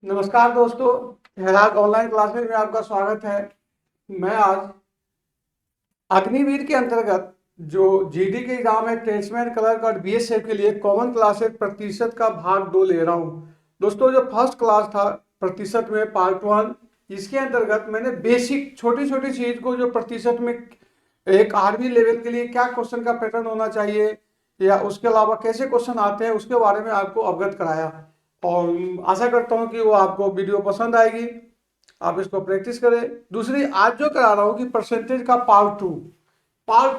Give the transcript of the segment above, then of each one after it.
नमस्कार दोस्तों, हेराज online classes में आपका स्वागत है। मैं आज अग्निवीर के अंतर्गत जो जीडी के एग्जाम है, ट्रेड्समैन क्लर्क और बीएसएफ के लिए कॉमन क्लासेस प्रतिशत का भाग 2 ले रहा हूं। दोस्तों, जो फर्स्ट क्लास था प्रतिशत में पार्ट 1, इसके अंतर्गत मैंने बेसिक छोटी छोटी चीज को जो प्रतिशत में एक आर्मी लेवल के लिए क्या क्वेश्चन का पैटर्न होना चाहिए या उसके अलावा कैसे क्वेश्चन आते हैं उसके बारे में आपको अवगत कराया। और आशा करता हूं कि वो आपको वीडियो पसंद आएगी, आप इसको प्रैक्टिस करें। दूसरी, आज जो करा रहा हूं कि परसेंटेज का पार्ट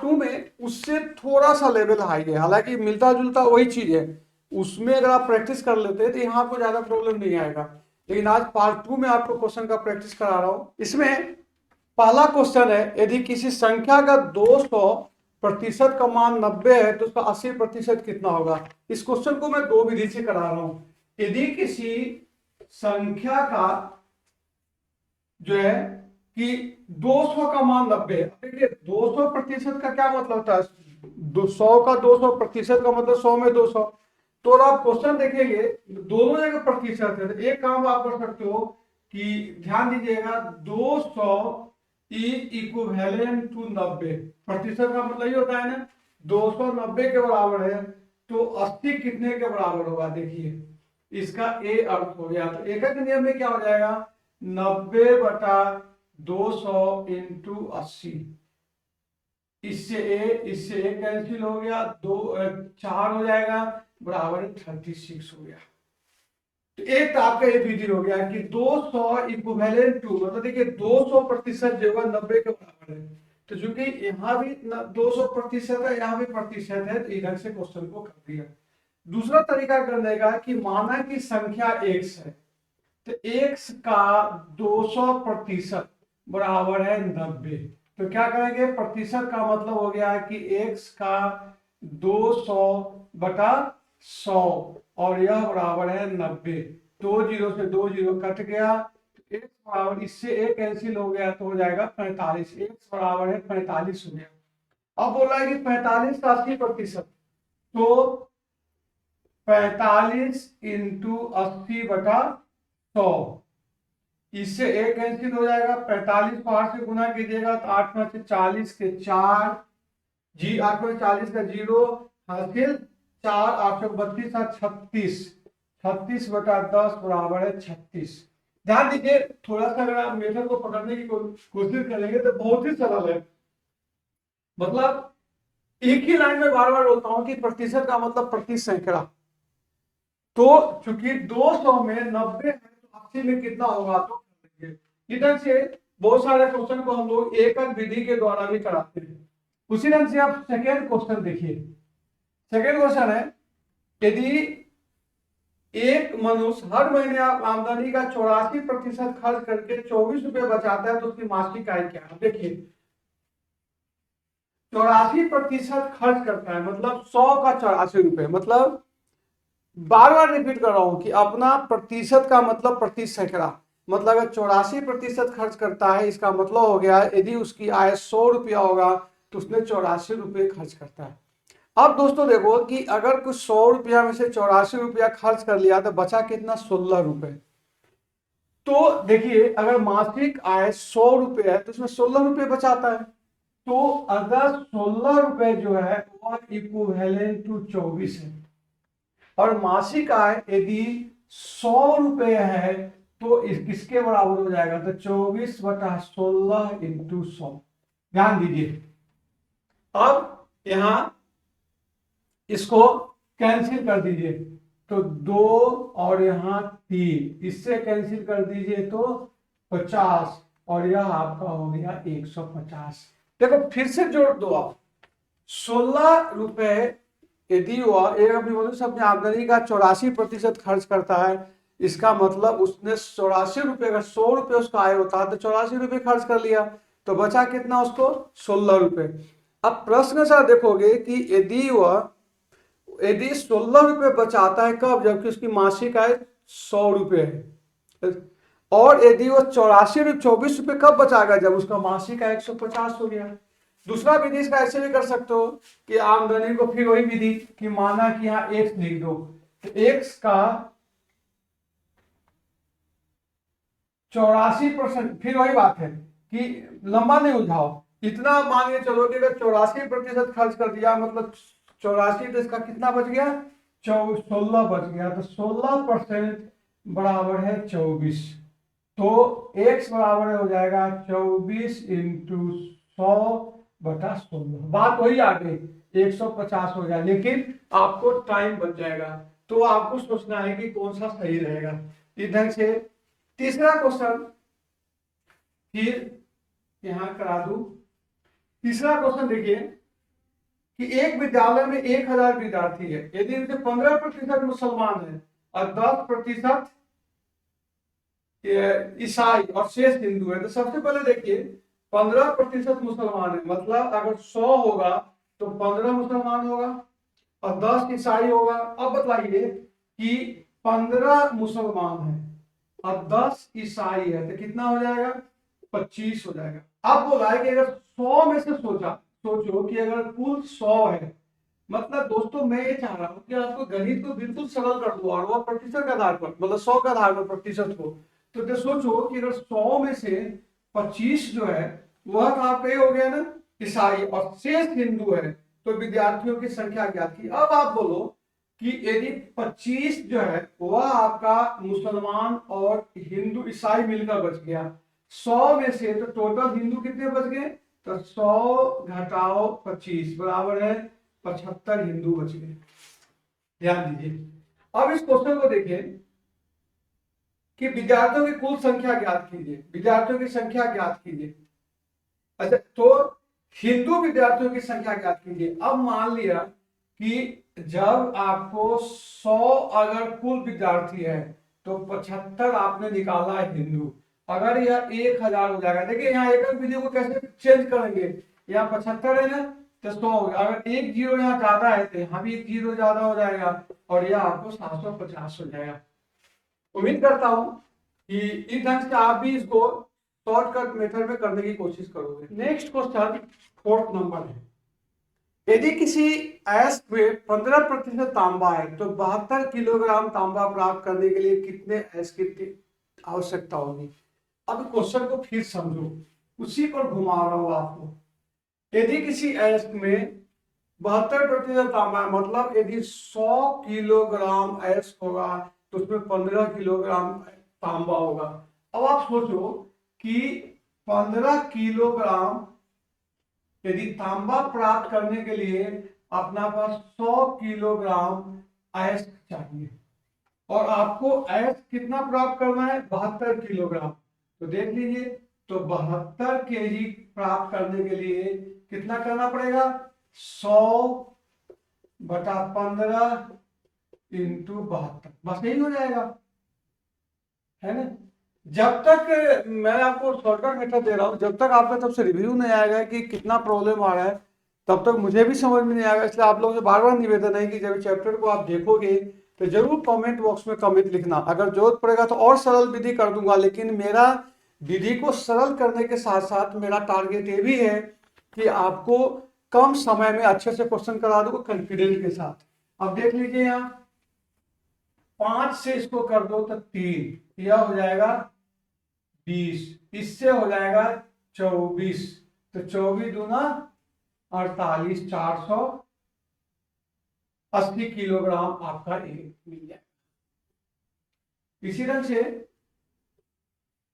टू में उससे थोड़ा सा लेवल हाई है, हालांकि मिलता जुलता वही चीज है। उसमें अगर आप प्रैक्टिस कर लेते हैं तो यहाँ आपको ज्यादा प्रॉब्लम नहीं आएगा। लेकिन आज पार्ट 2 में आपको क्वेश्चन का प्रैक्टिस करा रहा हूं। इसमें पहला क्वेश्चन है, यदि किसी संख्या का 200% का मान 90 है तो उसका 80% कितना होगा। इस क्वेश्चन को मैं दो विधि से करा रहा हूं। यदि किसी संख्या का जो है कि 200 का मान 90 है, देखिए 200% का क्या मतलब होता है, 100 का 200% का मतलब 100 में 200। तो अगर आप क्वेश्चन देखेंगे दोनों जगह प्रतिशत है, तो एक काम आप कर सकते हो कि ध्यान दीजिएगा, 200 इज इक्विवेलेंट टू 90। प्रतिशत का मतलब ये होता है ना, 290 के बराबर है तो 80 कितने के बराबर होगा। देखिए इसका ए अर्थ हो गया। तो एकक नियम में क्या हो जाएगा, 90/200 इंटू 80। इससे ए कैंसिल हो गया, 4 हो जाएगा, बराबर 36 हो गया। तो एक तो आपका ये विधि हो गया कि 200 इक्विवेलेंट टू, मतलब देखिए 200% जो है 90 के बराबर है। तो चूंकि यहाँ भी 200% है, यहाँ भी प्रतिशत है, तो इधर से क्वेश्चन को कर दिया। दूसरा तरीका करने का कि माना कि संख्या x है, तो x का 200% बराबर है 90। तो क्या करेंगे, प्रतिशत का मतलब हो गया कि x का 200/100 और यह बराबर है 90। 2 जीरो से 2 जीरो कट गया, x बराबर, इससे a कैंसिल हो गया तो हो जाएगा 45। x बराबर है 45 हो गया। अब बोला है कि 45 का 80%, तो 45 इंटू 80/100। इससे एक कैंसिल हो जाएगा, 45 को 8 से गुना कीजिएगा तो 8 में से 40 के 4 जी, 8 में 40 का 0 हासिल, 4 832 और 36, 36/10 बराबर है 36। ध्यान दीजिए, थोड़ा सा अगर आप मेथड को पकड़ने की कोशिश करेंगे तो बहुत ही सरल है। मतलब एक ही लाइन में बार बार बोलता हूं कि प्रतिशत का मतलब प्रति सैकड़ा। तो चूंकि 200 में 90 है तो 80 में कितना होगा, तो इधर से बहुत सारे क्वेश्चन को हम लोग एकक विधि के द्वारा भी कराते हैं। उसी ढंग से आप सेकेंड क्वेश्चन देखिए। सेकेंड क्वेश्चन है, यदि एक मनुष्य हर महीने आप आमदनी का 84% खर्च करके 24 रुपए बचाता है तो उसकी मासिक आय क्या है। देखिए 84% खर्च करता है मतलब 100 का 84 रुपए, मतलब बार बार रिपीट कर रहा हूं कि अपना प्रतिशत का मतलब प्रति सैकड़ा। मतलब अगर 84% खर्च करता है, इसका मतलब हो गया यदि उसकी आय 100 रुपया होगा तो उसने 84 रुपये खर्च करता है। अब दोस्तों देखो कि अगर कुछ 100 रुपया में से 84 रुपया खर्च कर लिया तो बचा कितना, 16 रुपए। तो देखिए अगर मासिक आय 100 रुपये है तो उसमें 16 रुपये बचाता है। तो अगर 16 रुपए जो है वह इक्विवेलेंट टू 24 है, और मासिक आय यदि 100 रुपए है तो किसके बराबर हो जाएगा, तो 24/16 इंटू 100। ध्यान दीजिए, अब यहां इसको कैंसिल कर दीजिए तो 2 और यहां 3, इससे कैंसिल कर दीजिए तो 50, और यह आपका हो गया 150। देखो फिर से जोड़ दो आप, 16 रुपए यदि वह एक अपनी मनुष्य अपनी आमदनी का 84% खर्च करता है, इसका मतलब उसने 84 रुपए का, 100 रुपए उसका आय होता है तो 84 रुपए खर्च कर लिया, तो बचा कितना उसको, 16 रुपए। अब प्रश्न सर देखोगे कि यदि 16 रुपए बचाता है कब, जबकि उसकी मासिक आय 100 रुपए है। और यदि वो 24 रुपए कब बचाएगा, जब उसका मासिक आय 150 हो गया। दूसरा विधि इसका ऐसे भी कर सकते हो कि आमदनी को फिर वही विधि कि माना कि यहाँ एक्स लिख दो, तो एक्स का 84%, फिर वही बात है कि लंबा नहीं उलझाओ, इतना मान के चलो कि अगर 84% खर्च कर दिया मतलब 84, तो इसका कितना बच गया, 16 बच गया, तो 16% बराबर है 24। तो x बराबर हो जाएगा 24 इंटू 100/16, बात वही आ गई, 150 हो गया, लेकिन आपको टाइम बच जाएगा। तो आपको सोचना है कि कौन सा सही रहेगा। इधर से तीसरा क्वेश्चन फिर यहां करा दूं। तीसरा क्वेश्चन देखिए कि एक विद्यालय में 1000 विद्यार्थी है, यदि इनसे 15% मुसलमान है और 10% ईसाई और शेष हिंदू है, तो सबसे पहले देखिए 15% मुसलमान है, मतलब अगर 100 होगा तो 15 मुसलमान होगा और 10 ईसाई होगा। अब बताइए कि 15 मुसलमान है और 10 ईसाई है तो कितना हो जाएगा, 25 हो जाएगा। अब बोला है कि अगर 100 में से सोचो कि अगर कुल 100 है, मतलब दोस्तों मैं ये चाह रहा हूं कि आपको गणित को बिल्कुल सरल कर दो और वो प्रतिशत के आधार पर, मतलब 100 के आधार पर प्रतिशत को। तो सोचो कि अगर 100 में से 25 जो है वह तो आपका ये हो गया ना ईसाई और शेष हिंदू है, तो विद्यार्थियों की संख्या ज्ञात की। अब आप बोलो कि यदि 25 जो है वह आपका मुसलमान और हिंदू ईसाई मिलकर बच गया, 100 में से तो टोटल हिंदू कितने बच गए, तो 100 घटाओ 25 बराबर है 75 हिंदू बच गए। ध्यान दीजिए। अब इस क्वेश्चन को देखिए कि विद्यार्थियों की कुल संख्या ज्ञात कीजिए, विद्यार्थियों की संख्या ज्ञात कीजिए। अच्छा, तो हिंदू विद्यार्थियों की संख्या ज्ञात कीजिए। अब मान लिया कि जब आपको 100 अगर कुल विद्यार्थी है तो 75 आपने निकाला है हिंदू, अगर यह 1000 हो जाएगा। देखिए यहाँ एकक विधि को कैसे चेंज करेंगे, यहाँ 75 है ना तो 100 हो गया, अगर एक जीरो यहाँ ज्यादा है तो यहाँ भी एक जीरो ज्यादा हो जाएगा और यह आपको 750 हो जाएगा। उम्मीद करता हूं कि इस ढंग से आप भी इसको शॉर्टकट मेथड में करने की कोशिश करोगे। नेक्स्ट क्वेश्चन 4th नंबर है, यदि किसी अयस्क में 15% तांबा है तो 72 किलोग्राम तांबा प्राप्त करने के लिए कितने अयस्क की आवश्यकता होगी। अब क्वेश्चन को फिर समझो, उसी पर घुमा रहा हूं आपको। यदि किसी अयस्क में 72% तांबा है, मतलब यदि 100 किलोग्राम अयस्क होगा तो उसमें 15 किलोग्राम तांबा होगा। अब आप सोचो कि 15 किलोग्राम यदि तांबा प्राप्त करने के लिए अपना पास 100 किलोग्राम अयस्क चाहिए और आपको अयस्क कितना प्राप्त करना है, 72 किलोग्राम। तो देख लीजिए, तो 72 केजी प्राप्त करने के लिए कितना करना पड़ेगा, 100/15 इंटू 72, बस यही हो जाएगा, है ना। जब तक मैं आपको शॉर्टकट मेथड दे रहा हूं, जब तक आपका तरफ से रिव्यू नहीं आएगा कि कितना प्रॉब्लम आ रहा है, तब तक मुझे भी समझ में नहीं आएगा। इसलिए आप लोगों से बार बार निवेदन है कि जब चैप्टर को आप देखोगे तो जरूर कमेंट बॉक्स में कमेंट लिखना, अगर जरूरत पड़ेगा तो और सरल विधि कर दूंगा। लेकिन मेरा विधि को सरल करने के साथ साथ मेरा टारगेट ये भी है कि आपको कम समय में अच्छे से क्वेश्चन करा दूंगा कॉन्फिडेंस के साथ। अब देख लीजिए यहाँ 5 से इसको कर दो तो 3, यह हो जाएगा 20, इससे हो जाएगा 24, तो 24 दूना 48, 480 किलोग्राम आपका एक मिल जाएगा। इसी तरह से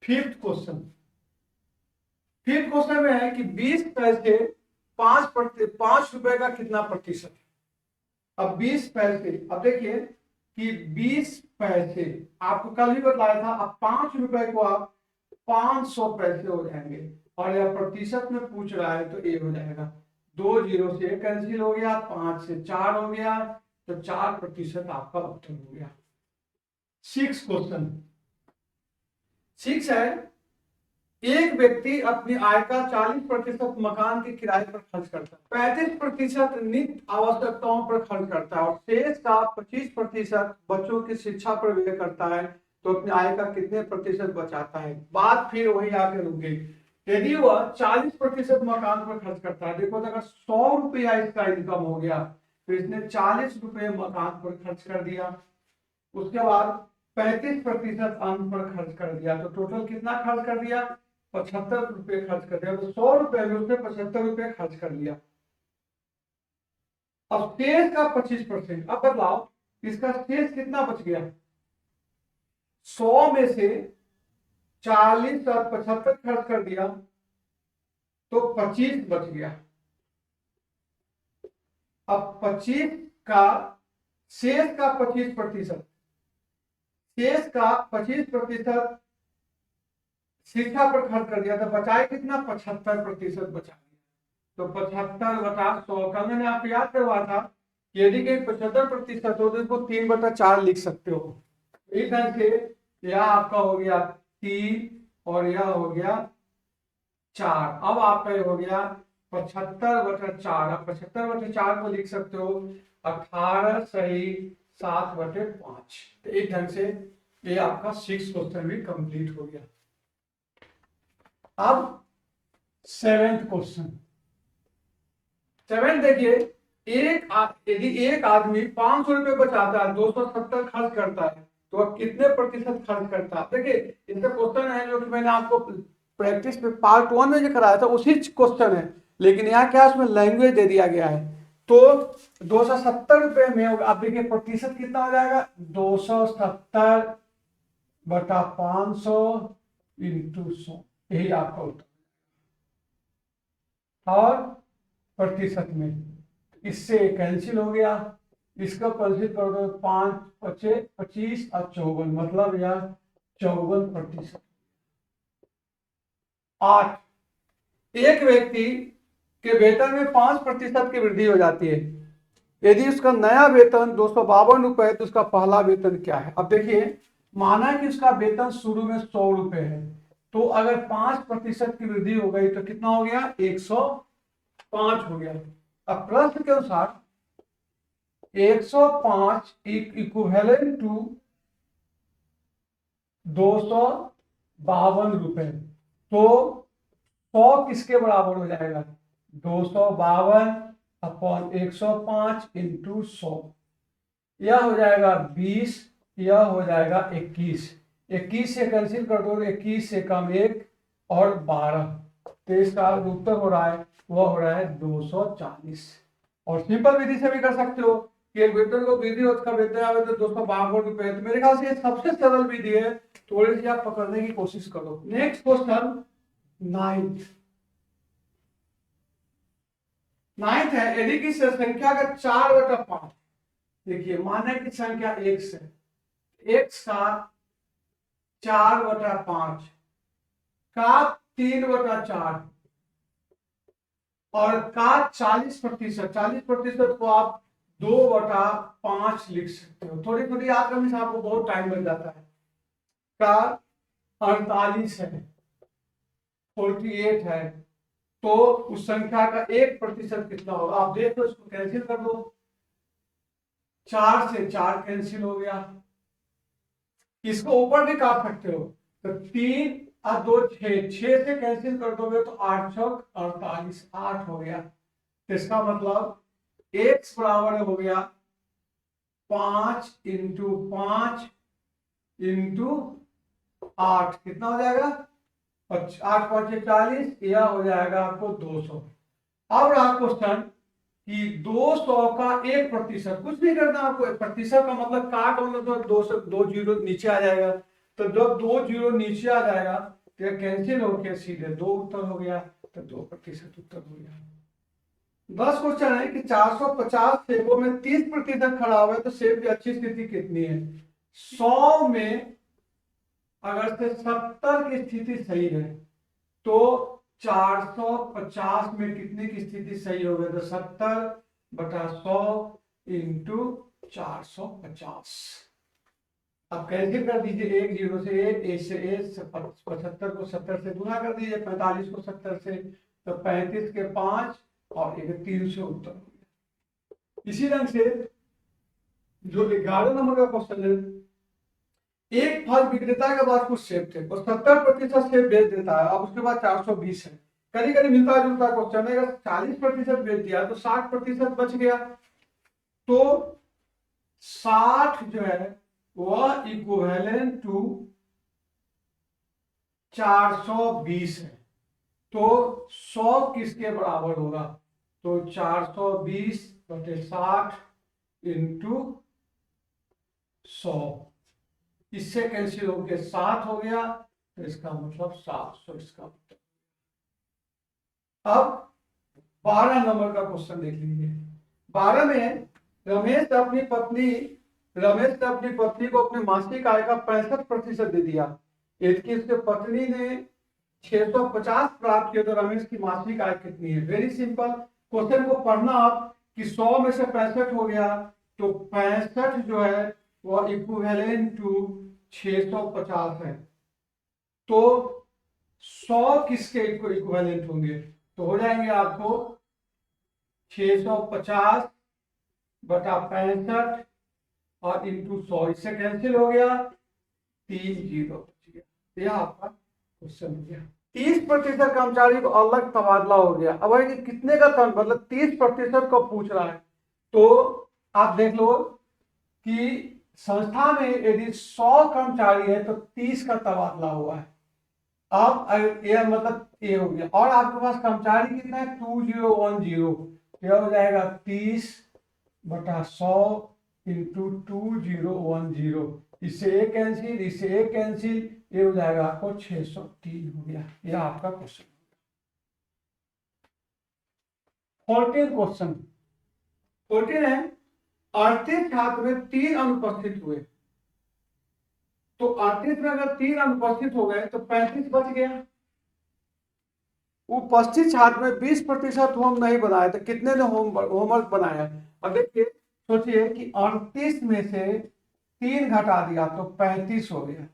फिफ्थ क्वेश्चन में है कि 20 पैसे 5 रुपए का कितना प्रतिशत है। अब 20 पैसे, अब देखिए कि 20 पैसे आपको कल ही बताया था, अब 5 रुपए को आप 500 पैसे हो जाएंगे और यह प्रतिशत में पूछ रहा है तो ये हो जाएगा 2 जीरो से कैंसिल हो गया, 5 से 4 हो गया, तो 4% आपका उत्तर हो गया। 6 है, एक व्यक्ति अपनी आय का 40% मकान के किराए पर खर्च करता है, 35% नित्य आवश्यकताओं पर खर्च करता है और शेष का 25% बच्चों की शिक्षा पर व्यय करता है, तो अपनी आय का कितने प्रतिशत बचाता है। बात फिर वही आके रुक गई। यदि वह 40% मकान पर खर्च करता है, देखो अगर 100 रुपया इसका इनकम हो गया तो इसने 40 रुपये मकान पर खर्च कर दिया। उसके बाद 35% अन्न पर खर्च कर दिया, तो टोटल कितना खर्च कर दिया? 75 रुपये खर्च कर दिया। तो 100 रुपए में उसने 75 रुपये खर्च कर लिया। अब शेष का 25%, अब बदलाव इसका शेष कितना बच गया? 100 में से 40 और 75 खर्च कर दिया तो 25 बच गया। अब 25 का शेष का 25%, शेष का 25% शिक्षा पर खर्च कर दिया, तो बचाए कितना? 75% बचा। तो 75/100 का मैंने आपको याद करवा था कि यदि कहीं 75% हो तो इसको 3/4 लिख सकते हो। इस ढंग से यह आपका हो गया 3 और यह हो गया 4। अब आपका ये हो गया 75/4। अब 75/4 को लिख सकते हो 18 सही 7/5। तो एक ढंग से ये आपका 6 क्वेश्चन भी कंप्लीट हो गया। अब 7th क्वेश्चन। 7 देखिए, यदि एक आदमी 500 रुपए बचाता है, 270 खर्च करता है, तो अब कितने प्रतिशत खर्च करता है? देखिए इसका क्वेश्चन है जो कि मैंने आपको प्रैक्टिस पे पार्ट 1 में जो कराया था उसी क्वेश्चन है, लेकिन यहाँ क्या उसमें लैंग्वेज दे दिया गया है। तो 270 रुपए में आप देखिए प्रतिशत कितना हो जाएगा? 270/500 × 100, यही आपका उत्तर। और प्रतिशत में इससे कैंसिल हो गया, इसका कैंसिल कर दो, 5 × 25 और 54, मतलब यह 54%। 8, एक व्यक्ति के वेतन में 5% की वृद्धि हो जाती है। यदि उसका नया वेतन 252 रुपए है तो उसका पहला वेतन क्या है? अब देखिए, माना कि उसका वेतन शुरू में 100 रुपए है, तो अगर 5% की वृद्धि हो गई तो कितना हो गया? 105 हो गया। अब प्रश्न के अनुसार 105 इक्विवेलेंट टू 252 रुपए, तो 100 किसके बराबर हो जाएगा? 252/105 × 100, यह हो जाएगा 20, यह हो जाएगा 21। 21 से कैंसिल कर दो, 21 से कम 1 और 12, तो इसका उत्तर हो रहा है, वह हो रहा है 240। और सिंपल विधि से भी कर सकते हो कि एक वेतन को वृद्धि हो, उसका वेतन आवे तो 252 रुपए, तो मेरे ख्याल से सबसे सरल विधि है, थोड़ी सी आप पकड़ने की कोशिश करो। नेक्स्ट क्वेश्चन 9th है, यदि की संख्या का 4/5, देखिए माना कि संख्या x है, x का 4/5 का 3/4 और का 40%, 40% को आप 2/5 लिख सकते हो। थोड़ी थोड़ी याद करने से आपको बहुत टाइम लग जाता है। का 48 है, 48 है, तो उस संख्या का 1% कितना होगा? आप देखो, इसको कैंसिल कर दो, 4 से 4 कैंसिल हो गया, इसको ऊपर भी काट सकते हो, तो 3 और 2 6, 6 से कैंसिल कर दोगे तो 8 × 48, 8 हो गया। तो इसका मतलब x बराबर हो गया 5 × 5 × 8, कितना हो जाएगा? 8 × 5 = 40, यह हो जाएगा आपको 200। अब रहा क्वेश्चन कि 200 का 1%, कुछ नहीं करना आपको, प्रतिशत का मतलब काट होने तो 200, 2 जीरो नीचे आ जाएगा, तो जब 2 जीरो नीचे आ जाएगा तो कैंसिल होकर सीधे 2 उत्तर हो गया, तो 2% उत्तर हो गया। 10 क्वेश्चन है कि 450 सेबों में 30% खराब है, तो सेब की अच्छी स्थिति कितनी है? 100 में अगर से 70 की स्थिति सही है, तो 450 में कितने की स्थिति सही हो गई? तो 70/100 × 450। अब कैंसिल कर दीजिए, 1 0 से 1 से 75 को 70 से गुना कर दीजिए, 45 को 70 से, तो 35 के 5 और 3 से उत्तर हो गया। इसी रंग से जो 11 नंबर का क्वेश्चन है, एक फल विक्रेता के पास कुछ सेब थे, वो 70% सेब बेच देता है, अब उसके बाद 420 है। कभी कभी मिलता जुलता क्वेश्चन है, अगर 40% बेच दिया तो 60% बच गया, तो 60 जो है वह इक्विवेलेंट टू 420 है। तो 100 किसके बराबर होगा? तो 420/60 इंटू 100, इससे कैंसिल होके 7 हो गया, तो इसका मतलब 700 इसका मतलब। अब 12 नंबर का क्वेश्चन देख लीजिए। 12 में रमेश ने अपनी पत्नी को अपने मासिक आय का 65% दे दिया, यदि उसके पत्नी ने 650 प्राप्त किया तो रमेश की मासिक आय कितनी है? वेरी सिंपल क्वेश्चन को पढ़ना आप कि 100 में से 65 हो गया, तो 65 जो है वह इक्विवेलेंट टू 650 है। तो 100 किसके इक्विवेलेंट होंगे? तो हो जाएंगे आपको 650 बटा 65 और इंटू 100, इससे कैंसिल हो गया, 3 जीरो बच गया। यह आपका क्वेश्चन हो गया। 30% कर्मचारी को अलग तबादला हो गया। अब भाई कितने का टर्न, मतलब 30% को पूछ रहा है। तो आप देख लो कि संस्था में यदि 100 कर्मचारी है तो 30 का तबादला हुआ है। अब ये मतलब ये हो गया, और आपके पास कर्मचारी कितना है? 2010, यह हो जाएगा 30/100 इंटू 2010, इससे एक कैंसिल, इससे एक कैंसिल, ये हो जाएगा आपको 603 हो गया। यह आपका क्वेश्चन। 14 क्वेश्चन 14 है, 38 छात्र में 3 अनुपस्थित हुए। तो 38 में अगर 3 अनुपस्थित हो गए तो 35 बच गया। उपस्थित छात्र में 20% होम नहीं बनाया, तो कितने ने होमवर्क बनाया? अब देखिए, सोचिए कि 38 में से 3 घटा दिया तो 35 हो गया।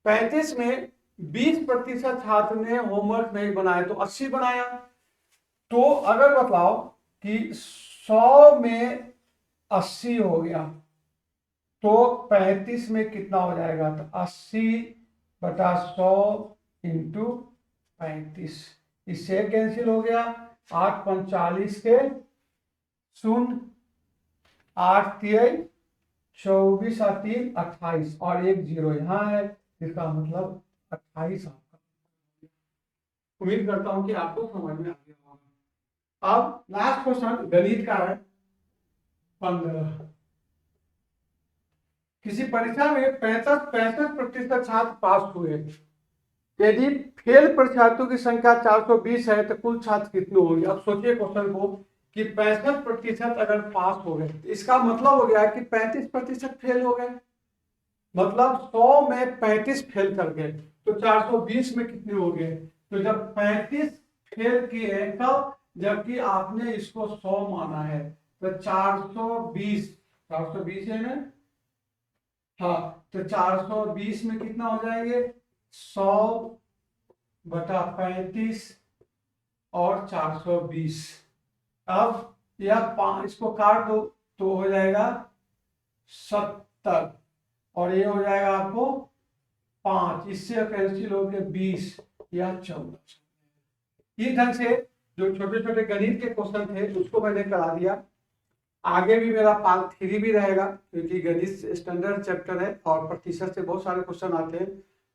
35 में 20% छात्र ने होमवर्क नहीं बनाया तो 80 बनाया। तो अगर बताओ कि 100 में 80 हो गया तो 35 में कितना हो जाएगा? तो 80/100 इंटू 35, इससे कैंसिल हो गया। 8×45 के 0, 8×3 24 और 3 28 और एक जीरो यहाँ है, इसका मतलब 28 आपका। उम्मीद करता हूं कि आपको समझ में आ गया होगा। अब लास्ट क्वेश्चन गणित का है 15। किसी परीक्षा में 65% छात्र पास हुए, यदि फेल परीक्षार्थियों की संख्या 420 है तो कुल छात्र कितने होंगे? अब सोचिए क्वेश्चन को कि 65% अगर पास हो गए, इसका मतलब हो गया कि 35% फेल हो गए, मतलब 100 में 35 फेल कर गए, तो 420 में कितने हो गए? तो जब 35 फेल किए तब, जबकि आपने इसको 100 माना है, तो 420 है ना? हाँ, तो 420 में कितना हो जाएंगे? 100/35 और 420। अब यह इसको काट दो तो हो जाएगा 70, और ये हो जाएगा आपको 5, इससे कैंसिल हो गए 20 या 14। इस ढंग से जो छोटे छोटे गणित के क्वेश्चन थे उसको मैंने करा दिया। आगे भी मेरा पार्ट 3 भी रहेगा, क्योंकि गणित स्टैंडर्ड चैप्टर है और प्रतिशत से बहुत सारे क्वेश्चन आते हैं,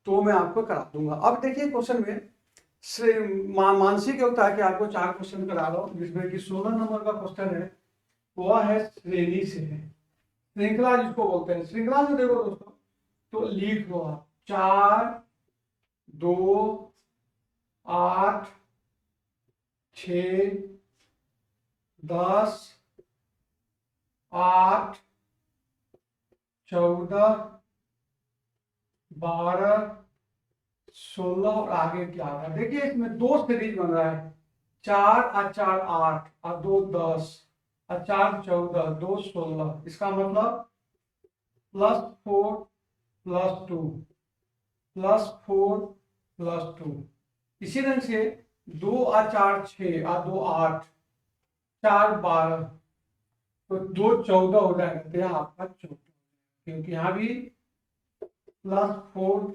तो मैं आपको करा दूंगा। अब देखिए क्वेश्चन में मानसिक होता है कि आपको 4 क्वेश्चन करा रहा हूं, जिसमें कि 16 नंबर का क्वेश्चन है, वह है श्रेणी से है, श्रृंखला जिसको बोलते हैं। श्रृंखला में देखो दोस्तों, तो लिख लो आप 4 2 8 6 10 8 14 12 16 और आगे 11। देखिए इसमें 2 सीरीज बन रहा है, 4 और 4 8 और 2 10 और 4 14 2 16, इसका मतलब +4 +2 +4 +2। इसी तरह से 2 और 4 6 और 2 8, 4 12, तो 2 14 हो जाएगा, तो यह आपका 14, क्योंकि यहाँ भी +4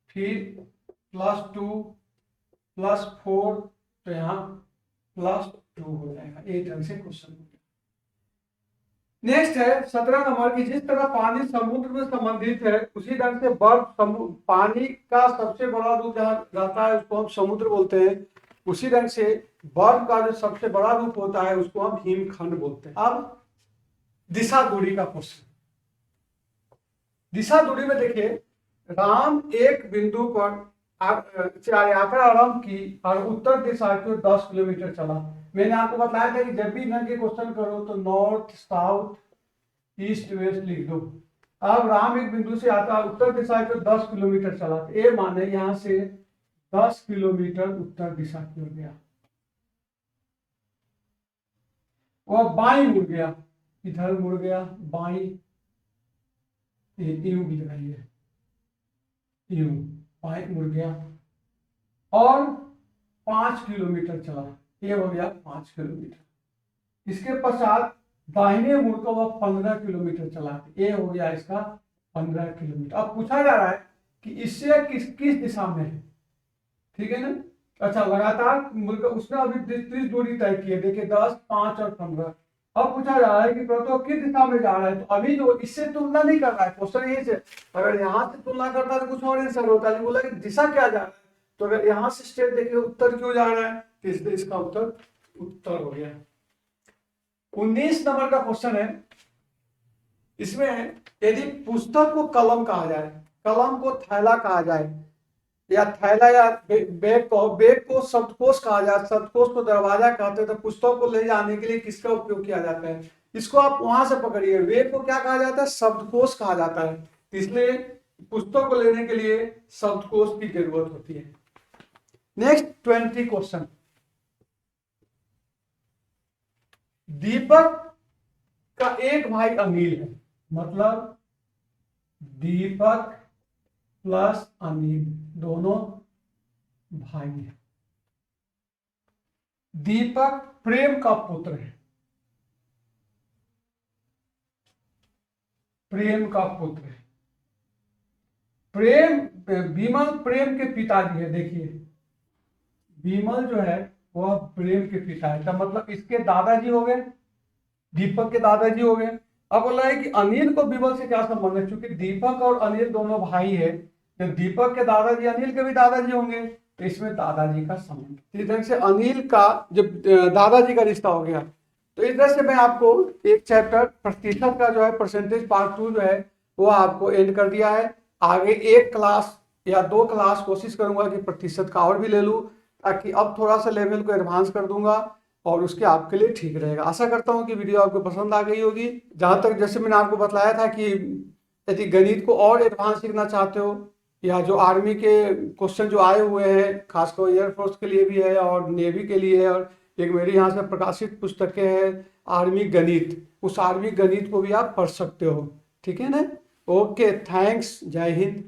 फिर +2 +4, तो यहाँ +2 हो जाएगा। एक ढंग से क्वेश्चन हो गया। नेक्स्ट है 17 नंबर की, जिस तरह पानी समुद्र में संबंधित है उसी ढंग से बर्फ पानी का सबसे बड़ा रूप जहाँ रहता है उसको हम समुद्र बोलते हैं, उसी ढंग से बर्फ का जो सबसे बड़ा रूप होता है उसको हम हिमखंड बोलते हैं। अब दिशा दूरी का क्वेश्चन, दिशा दूरी में देखिए राम एक बिंदु पर यात्रा आरंभ की और उत्तर दिशा की ओर 10 किलोमीटर चला। मैंने आपको बताया था कि जब भी इधर के क्वेश्चन करो तो नॉर्थ साउथ ईस्ट वेस्ट लिख दो। अब राम एक बिंदु से आता उत्तर दिशा की ओर 10 किलोमीटर चला, तो ये माने यहां से 10 किलोमीटर उत्तर दिशा की ओर गया, वह बाई मुड़ गया, इधर मुड़ गया बाई, यूं भी लगाइए, यूं बाई मुड़ गया और 5 किलोमीटर चला, ये हो गया 5 किलोमीटर। इसके पश्चात दाहिने मुड़ का वह 15 किलोमीटर चला, ये हो गया इसका 15 किलोमीटर। अब पूछा जा रहा है कि इससे किस दिशा में है, ठीक है ना। अच्छा, लगातार मुड़ उसने अभी 30 दूरी तय की है, देखिए 10, 5 और 15। अब पूछा जा रहा है कि तो किस दिशा में जा रहा है, तो अभी जो इससे तुलना नहीं कर रहा है क्वेश्चन यही से, अगर यहाँ से तुलना करता तो कुछ और आंसर होता है, बोला कि दिशा क्या जा रहा है, तो अगर यहाँ से स्टेट देखिए उत्तर क्यों जा रहा है, तो इसलिए इसका उत्तर हो गया। 19 नंबर का क्वेश्चन है, इसमें यदि पुस्तक को कलम कहा जाए, कलम को थैला कहा जाए, या थैला या बैग को शब्दकोश कहा जाए, शब्दकोश को दरवाजा कहते हैं, तो पुस्तक को ले जाने के लिए किसका उपयोग किया जाता है, इसको आप वहां से पकड़िए। बैग को क्या कहा जाता है, शब्दकोश कहा जाता है, इसलिए पुस्तक को लेने के लिए शब्दकोश की जरूरत होती है। नेक्स्ट 20 क्वेश्चन, दीपक का एक भाई अनिल है, मतलब दीपक प्लस अनिल दोनों भाई हैं। दीपक प्रेम का पुत्र है, प्रेम का पुत्र है। विमल प्रेम के पिताजी है, देखिए विमल जो है वह प्रेम के पिता है, तो मतलब इसके दादाजी हो गए, दीपक के दादाजी हो गए। अब बोला है कि अनिल को विमल से क्या संबंध है, क्योंकि दीपक और अनिल दोनों भाई है, तो दीपक के दादाजी अनिल के भी दादाजी होंगे, तो इसमें दादाजी का संबंध, इस तरह से अनिल का जब दादाजी का रिश्ता हो गया। तो इस तरह से मैं आपको एक चैप्टर प्रतिशत का जो है परसेंटेज पार्ट 2 जो है वो आपको एंड कर दिया है। आगे एक क्लास या 2 क्लास कोशिश करूंगा कि प्रतिशत का और भी ले लूं, ताकि अब थोड़ा सा लेवल को एडवांस कर दूंगा और उसके आपके लिए ठीक रहेगा। आशा करता हूं कि वीडियो आपको पसंद आ गई होगी। जहां तक जैसे मैंने आपको बताया था कि यदि गणित को और एडवांस सीखना चाहते हो, या जो आर्मी के क्वेश्चन जो आए हुए हैं खासकर एयरफोर्स के लिए भी है और नेवी के लिए है, और एक मेरी यहाँ से प्रकाशित पुस्तकें हैं आर्मी गणित, उस आर्मी गणित को भी आप पढ़ सकते हो, ठीक है ना। ओके, थैंक्स, जय हिंद।